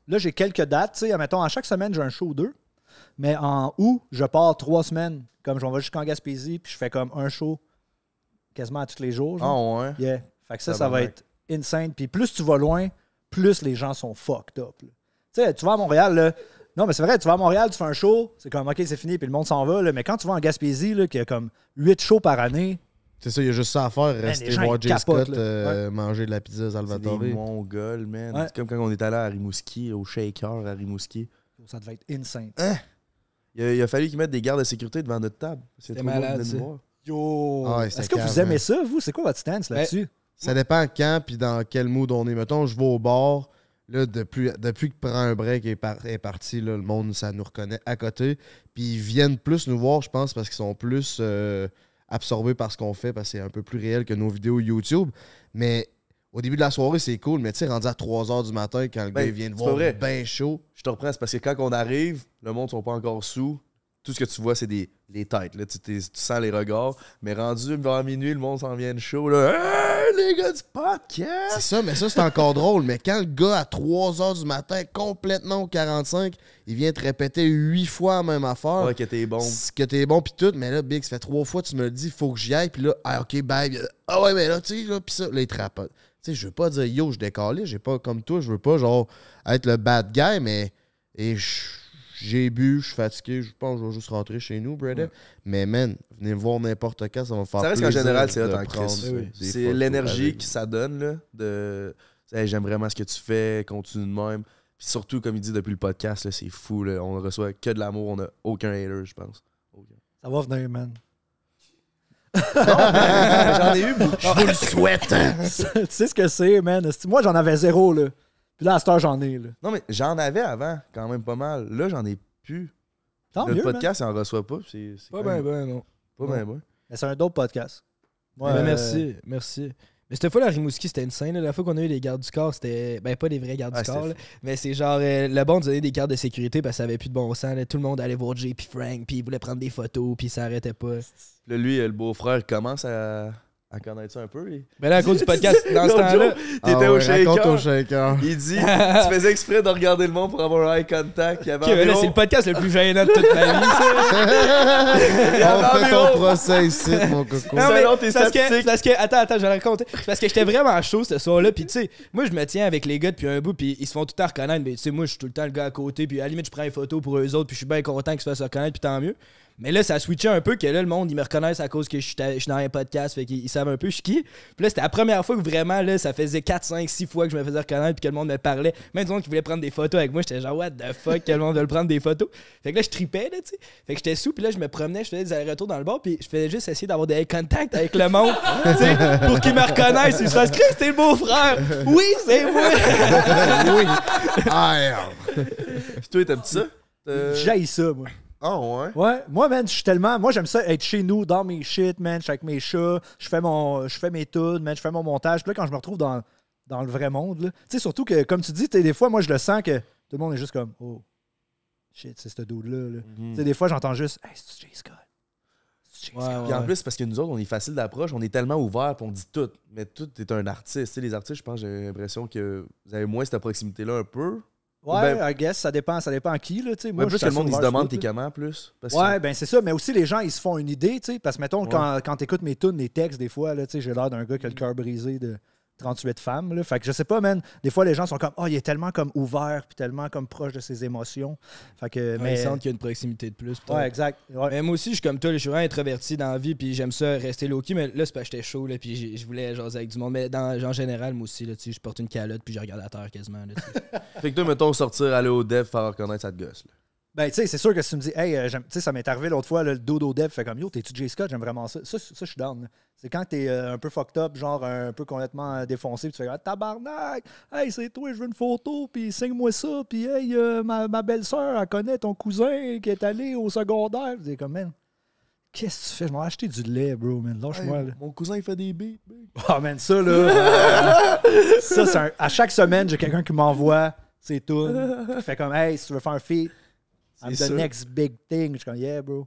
là, j'ai quelques dates. Tu sais, admettons, à chaque semaine, j'ai un show ou 2. Mais en août, je pars 3 semaines. Comme je vais jusqu'en Gaspésie, puis je fais comme un show quasiment à tous les jours. Genre. Ah ouais? Yeah. Fait que ça va être insane. Puis plus tu vas loin, plus les gens sont fucked up. Tu sais, tu vas à Montréal, là. Non, mais c'est vrai, tu vas à Montréal, tu fais un show, c'est comme, OK, c'est fini, puis le monde s'en va. Là. Mais quand tu vas en Gaspésie, là, qu'il y a comme 8 shows par année... C'est ça, il y a juste ça à faire, rester gens, voir ils Jay capotent, Scott manger de la pizza C'est Salvatore. des Mongols, man. Ouais. C'est comme quand on est allé à Rimouski, au Shaker à Rimouski. Ça devait être insane. Hein? Il a fallu qu'ils mettent des gardes de sécurité devant notre table. C'est trop malade, de ça. nous voir. Yo! Ah ouais, Est-ce c'était que vous calme, aimez hein. ça, vous? C'est quoi votre stance là-dessus? Ça dépend quand puis dans quel mood on est. Mettons, je vais au bar. Là, depuis que Prends un break est parti, là, le monde, ça nous reconnaît à côté. Puis ils viennent plus nous voir, je pense, parce qu'ils sont plus absorbés par ce qu'on fait, parce que c'est un peu plus réel que nos vidéos YouTube. Mais au début de la soirée, c'est cool. Mais tu sais, rendu à 3 h du matin, quand le gars il vient de c'est voir pas vrai. bien chaud. Je te reprends, c'est parce que quand on arrive, le monde ne sont pas encore sous. Tout ce que tu vois, c'est les têtes. Là. Tu sens les regards. Mais rendu vers minuit, le monde s'en vient de chaud. Là. Hey, les gars du podcast! C'est ça, mais ça, c'est encore drôle. Mais quand le gars, à 3 h du matin, complètement au 45, il vient te répéter 8 fois la même affaire. Ouais, que t'es bon. Que t'es bon, pis tout. Mais là, Big, ça fait 3 fois, tu me le dis, faut que j'y aille. Puis là, ah, OK, bye. Ah ouais, mais là, tu sais, là, pis ça, là, il te rapote. Tu sais, je veux pas dire, yo, je décale. J'ai pas, comme toi, je veux pas, genre, être le bad guy, mais. Et j'ai bu, je suis fatigué, je pense que je vais juste rentrer chez nous, brother. Ouais. Mais man, venez me voir n'importe quand, ça va me faire Ça reste plaisir. qu'en général, c'est de hot en prendre Christ. des C'est photos l'énergie avec que ça donne, là, de hey, j'aime vraiment ce que tu fais, continue de même. Puis surtout, comme il dit depuis le podcast, là, c'est fou. Là, on reçoit que de l'amour, on n'a aucun hater, je pense. Aucun. Ça va venir, man. J'en ai eu beaucoup. Je vous le souhaite! Tu sais ce que c'est, man? Moi, j'en avais 0, là. Puis là, à cette heure, j'en ai, là. Non, mais j'en avais avant, quand même pas mal. Là, j'en ai plus. Tant Le mieux, podcast, il en reçoit pas. C'est Pas quand même ben, non. Pas bien, ouais. Mais c'est un dope podcast. Moi, Ben, merci. Mais cette fois, la Rimouski, c'était insane. Là. La fois qu'on a eu les gardes du corps, c'était. Ben, pas des vrais gardes du corps, là. Mais c'est genre. Le bon de donner des cartes de sécurité parce que ça avait plus de bon sens. Là. Tout le monde allait voir Jay puis Frank, puis il voulait prendre des photos, puis ça arrêtait pas. Là, lui, le beau-frère, commence à connaître ça un peu. Mais là, à cause du podcast, dans ce temps-là. T'étais au Raconte au shaker. shaker. Il dit tu faisais exprès de regarder le monde pour avoir un eye contact. Il y avait Ok, mais là, c'est le podcast le plus gênant de toute ma vie, ça. On fait ton procès ici, mon coco. Non, mais Selon tes c'est parce statistiques. parce que, attends, je vais raconter. C'est parce que j'étais vraiment chaud ce soir-là. Puis, tu sais, moi, je me tiens avec les gars depuis un bout. Puis, ils se font tout le temps reconnaître. Mais, tu sais, moi, je suis tout le temps le gars à côté. Puis, à la limite, je prends une photo pour eux autres. Puis, je suis bien content qu'ils se fassent reconnaître. Puis, tant mieux. Mais là, ça a switché un peu. Que là, le monde, ils me reconnaissent à cause que je suis dans un podcast. Fait qu'ils savent un peu je suis qui. Puis là, c'était la première fois que vraiment, là, ça faisait 4, 5, 6 fois que je me faisais reconnaître. Puis que le monde me parlait. Même du monde qui voulait prendre des photos avec moi. J'étais genre, what the fuck, que le monde veut prendre des photos. Fait que là, je tripais, là, tu sais. Fait que j'étais sous. Puis là, je me promenais. Je faisais des allers-retours dans le bar. Puis je faisais juste essayer d'avoir des eye contact avec le monde. Tu sais, pour qu'ils me reconnaissent. Ils se fassent, Chris, t'es le beau-frère. Oui, c'est moi. Oui. Ah, Puis toi, t'aimes ça? j'haïs ça, moi. Ah, ouais. Ouais, moi, man, je suis tellement. Moi, j'aime ça être chez nous, dans mes shit, man. Je suis avec mes chats, je fais mes tunes, man, je fais mon montage. Puis là, quand je me retrouve dans le vrai monde, là, tu sais, surtout que, comme tu dis, des fois, moi, je le sens que tout le monde est juste comme, oh, shit, c'est ce dude-là. Là. Tu sais, des fois, j'entends juste, hey, c'est Jay Scott. C'est Jay Scott. Puis en plus, parce que nous autres, on est facile d'approche, on est tellement ouverts, puis on dit tout. Mais tout est un artiste. Tu sais, les artistes, je pense, j'ai l'impression que vous avez moins cette proximité-là un peu. Ouais, Ben- I guess, ça dépend à qui, là, tu sais. Moi, Plus je que suis le monde, il se assez demande ouvert, t'es comment, plus. Parce Ouais, que- ben c'est ça. Mais aussi, les gens, ils se font une idée, tu sais. Parce que, mettons, Ouais. quand t'écoutes mes tunes, les textes, des fois, là, tu sais, j'ai l'air d'un gars qui a le cœur brisé de 38 femmes, là. Fait que je sais pas, man. Des fois, les gens sont comme, oh, il est tellement comme ouvert, puis tellement comme proche de ses émotions. Fait que, Mais mais. ils sentent qu'il y a une proximité de plus. peut-être. Ouais, exact. Ouais. Mais moi aussi, je suis comme toi, là, je suis vraiment introverti dans la vie, puis j'aime ça rester low-key, mais là, c'est parce que j'étais chaud, là, puis je voulais jaser avec du monde. Mais en général, moi aussi, là, tu sais, je porte une calotte, puis je regarde la terre quasiment. Là, tu sais. Fait que toi, mettons, sortir, aller au dev, faire reconnaître cette gosse. Là. Ben, tu sais, c'est sûr que si tu me dis, hey, tu sais, ça m'est arrivé l'autre fois, là, le dodo dev fait comme, yo, t'es-tu Jay Scott? J'aime vraiment ça. Ça, je suis down. Là. C'est quand t'es un peu fucked up, genre un peu complètement défoncé, puis tu fais, ah, tabarnak, hey, c'est toi, je veux une photo, puis signe-moi ça, puis hey, ma belle-sœur, elle connaît ton cousin qui est allé au secondaire. C'est comme, man, qu'est-ce que tu fais? Je m'en ai acheté du lait, bro, man. Lâche-moi, là. Mon cousin, il fait des beats. Ah, man, ça, là. Ça, c'est à chaque semaine, j'ai quelqu'un qui m'envoie ses tunes. Qui fait comme, hey, si tu veux faire un feat, I'm C'est the sûr. next big thing. Je suis comme, yeah, bro.